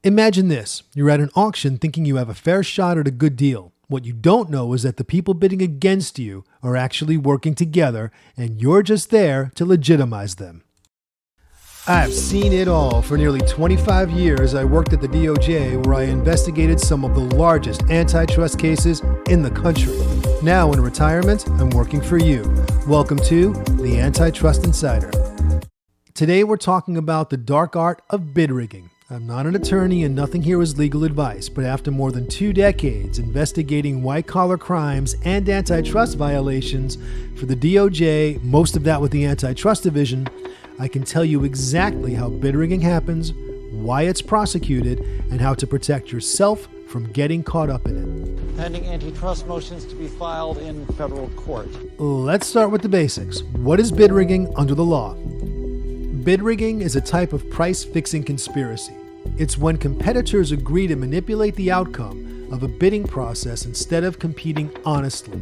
Imagine this. You're at an auction thinking you have a fair shot at a good deal. What you don't know is that the people bidding against you are actually working together, and you're just there to legitimize them. I've seen it all. For nearly 25 years, I worked at the DOJ, where I investigated some of the largest antitrust cases in the country. Now in retirement, I'm working for you. Welcome to the Antitrust Insider. Today we're talking about the dark art of bid rigging. I'm not an attorney and nothing here is legal advice, but after more than 2 decades investigating white-collar crimes and antitrust violations for the DOJ, most of that with the Antitrust Division, I can tell you exactly how bid rigging happens, why it's prosecuted, and how to protect yourself from getting caught up in it. Pending antitrust motions to be filed in federal court. Let's start with the basics. What is bid rigging under the law? Bid rigging is a type of price-fixing conspiracy. It's when competitors agree to manipulate the outcome of a bidding process instead of competing honestly.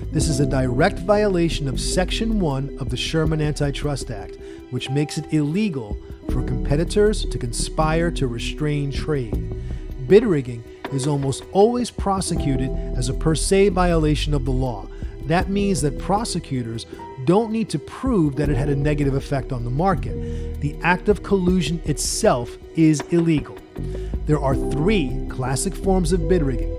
This is a direct violation of Section 1 of the Sherman Antitrust Act, which makes it illegal for competitors to conspire to restrain trade. Bid rigging is almost always prosecuted as a per se violation of the law. That means that prosecutors don't need to prove that it had a negative effect on the market. The act of collusion itself is illegal. There are 3 classic forms of bid rigging: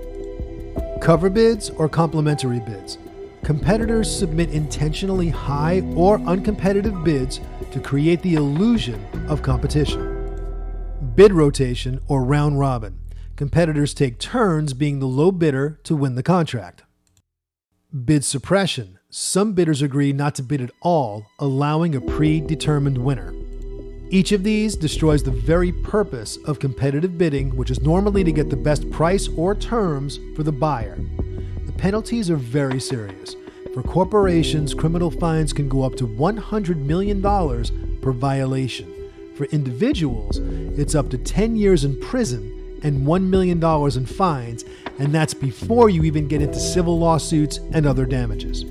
cover bids or complementary bids. Competitors submit intentionally high or uncompetitive bids to create the illusion of competition. Bid rotation or round robin. Competitors take turns being the low bidder to win the contract. Bid suppression. Some bidders agree not to bid at all, allowing a predetermined winner. Each of these destroys the very purpose of competitive bidding, which is normally to get the best price or terms for the buyer. The penalties are very serious. For corporations, criminal fines can go up to $100 million per violation. For individuals, it's up to 10 years in prison and $1 million in fines, and that's before you even get into civil lawsuits and other damages.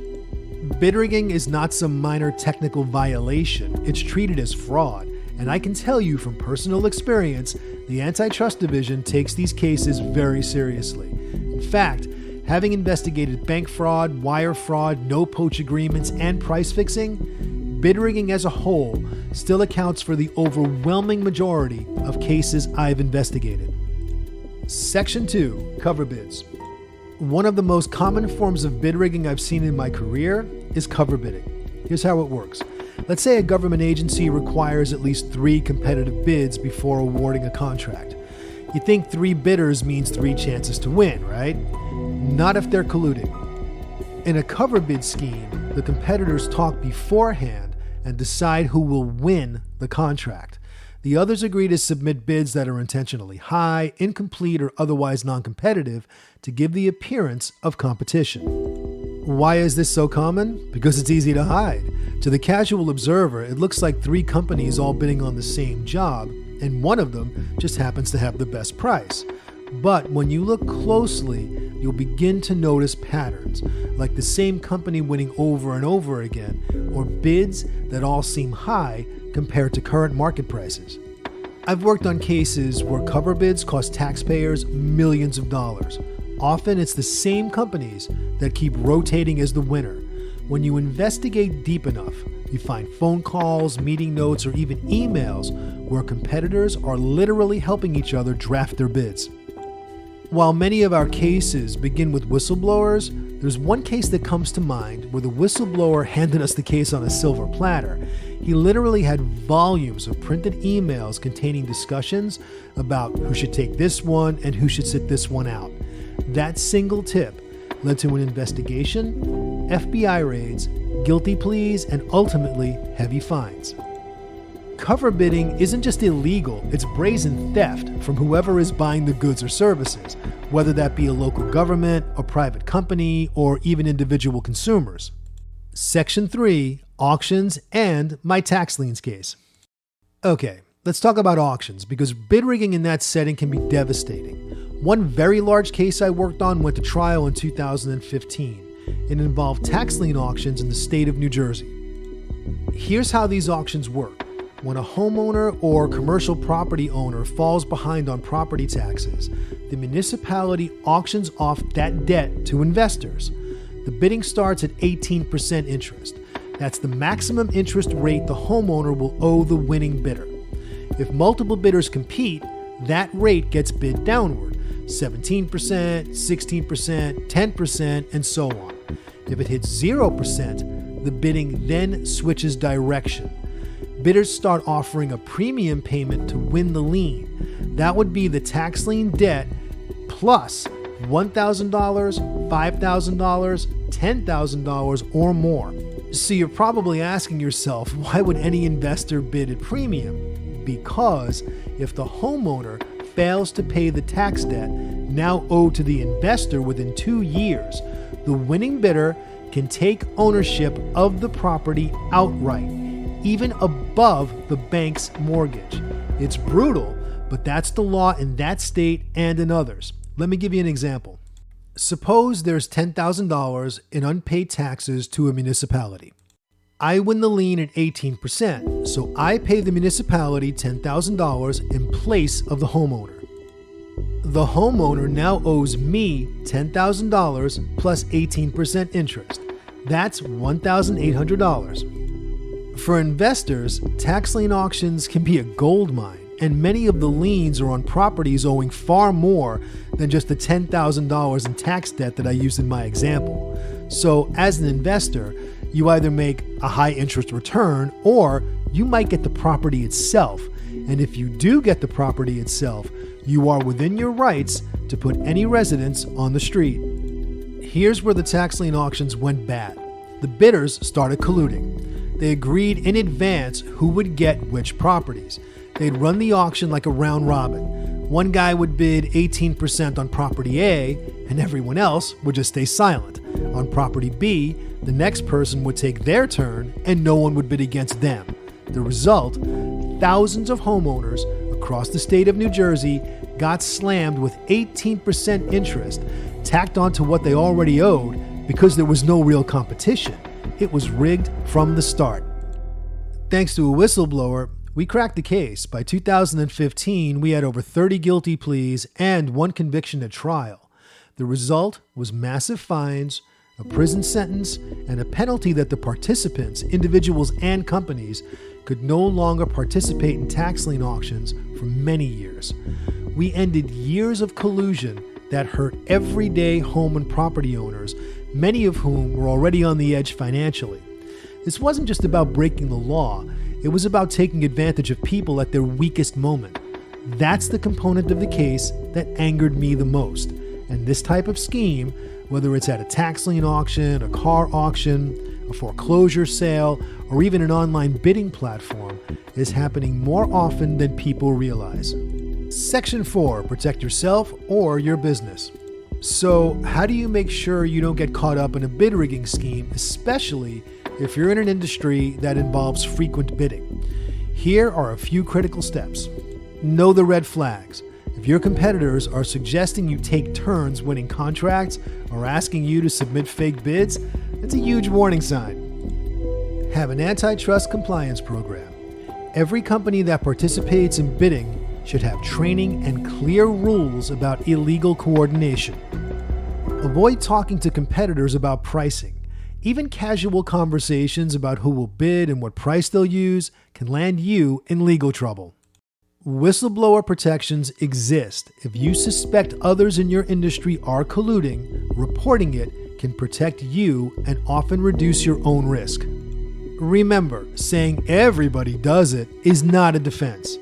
Bid rigging is not some minor technical violation. It's treated as fraud, and I can tell you from personal experience, the Antitrust Division takes these cases very seriously. In fact, having investigated bank fraud, wire fraud, no-poach agreements, and price fixing, bid rigging as a whole still accounts for the overwhelming majority of cases I've investigated. Section 2, cover bids. One of the most common forms of bid rigging I've seen in my career is cover bidding. Here's how it works. Let's say a government agency requires at least 3 competitive bids before awarding a contract. You think 3 bidders means 3 chances to win, right? Not if they're colluding. In a cover bid scheme, the competitors talk beforehand and decide who will win the contract. The others agree to submit bids that are intentionally high, incomplete, or otherwise non-competitive to give the appearance of competition. Why is this so common? Because it's easy to hide. To the casual observer, it looks like 3 companies all bidding on the same job, and one of them just happens to have the best price. But when you look closely, you'll begin to notice patterns, like the same company winning over and over again, or bids that all seem high compared to current market prices. I've worked on cases where cover bids cost taxpayers millions of dollars. Often it's the same companies that keep rotating as the winner. When you investigate deep enough, you find phone calls, meeting notes, or even emails where competitors are literally helping each other draft their bids. While many of our cases begin with whistleblowers, there's one case that comes to mind where the whistleblower handed us the case on a silver platter. He literally had volumes of printed emails containing discussions about who should take this one and who should sit this one out. That single tip led to an investigation, FBI raids, guilty pleas, and ultimately heavy fines. Cover bidding isn't just illegal, it's brazen theft from whoever is buying the goods or services, whether that be a local government, a private company, or even individual consumers. Section 3, auctions and my tax liens case. Okay, let's talk about auctions because bid rigging in that setting can be devastating. One very large case I worked on went to trial in 2015. It involved tax lien auctions in the state of New Jersey. Here's how these auctions work. When a homeowner or commercial property owner falls behind on property taxes, the municipality auctions off that debt to investors. The bidding starts at 18% interest. That's the maximum interest rate the homeowner will owe the winning bidder. If multiple bidders compete, that rate gets bid downward, 17%, 16%, 10%, and so on. If it hits 0%, the bidding then switches direction. Bidders start offering a premium payment to win the lien. That would be the tax lien debt plus $1,000, $5,000, $10,000 or more. So you're probably asking yourself, why would any investor bid at premium? Because if the homeowner fails to pay the tax debt now owed to the investor within 2 years, the winning bidder can take ownership of the property outright, even above the bank's mortgage. It's brutal, but that's the law in that state and in others. Let me give you an example. Suppose there's $10,000 in unpaid taxes to a municipality. I win the lien at 18%, so I pay the municipality $10,000 in place of the homeowner. The homeowner now owes me $10,000 plus 18% interest. That's $1,800. For investors, tax lien auctions can be a gold mine, and many of the liens are on properties owing far more than just the $10,000 in tax debt that I used in my example. So as an investor, you either make a high interest return or you might get the property itself. And if you do get the property itself, you are within your rights to put any residents on the street. Here's where the tax lien auctions went bad. The bidders started colluding. They agreed in advance who would get which properties. They'd run the auction like a round robin. One guy would bid 18% on property A, and everyone else would just stay silent. On property B, the next person would take their turn, and no one would bid against them. The result, thousands of homeowners across the state of New Jersey got slammed with 18% interest tacked onto what they already owed because there was no real competition. It was rigged from the start. Thanks to a whistleblower, we cracked the case. By 2015, we had over 30 guilty pleas and 1 conviction at trial. The result was massive fines, a prison sentence, and a penalty that the participants, individuals and companies, could no longer participate in tax lien auctions for many years. We ended years of collusion that hurt everyday home and property owners, many of whom were already on the edge financially. This wasn't just about breaking the law, it was about taking advantage of people at their weakest moment. That's the component of the case that angered me the most. And this type of scheme, whether it's at a tax lien auction, a car auction, a foreclosure sale, or even an online bidding platform, is happening more often than people realize. Section 4, protect yourself or your business. So, how do you make sure you don't get caught up in a bid rigging scheme, especially if you're in an industry that involves frequent bidding? Here are a few critical steps. Know the red flags. If your competitors are suggesting you take turns winning contracts or asking you to submit fake bids, that's a huge warning sign. Have an antitrust compliance program. Every company that participates in bidding should have training and clear rules about illegal coordination. Avoid talking to competitors about pricing. Even casual conversations about who will bid and what price they'll use can land you in legal trouble. Whistleblower protections exist. If you suspect others in your industry are colluding, reporting it can protect you and often reduce your own risk. Remember, saying everybody does it is not a defense.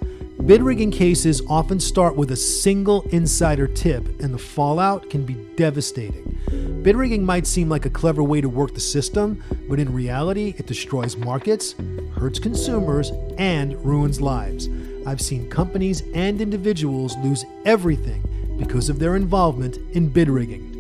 Bid rigging cases often start with a single insider tip, and the fallout can be devastating. Bid rigging might seem like a clever way to work the system, but in reality, it destroys markets, hurts consumers, and ruins lives. I've seen companies and individuals lose everything because of their involvement in bid rigging.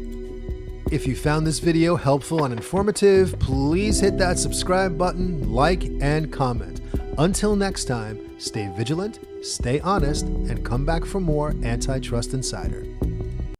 If you found this video helpful and informative, please hit that subscribe button, like, and comment. Until next time, stay vigilant, stay honest, and come back for more Antitrust Insider.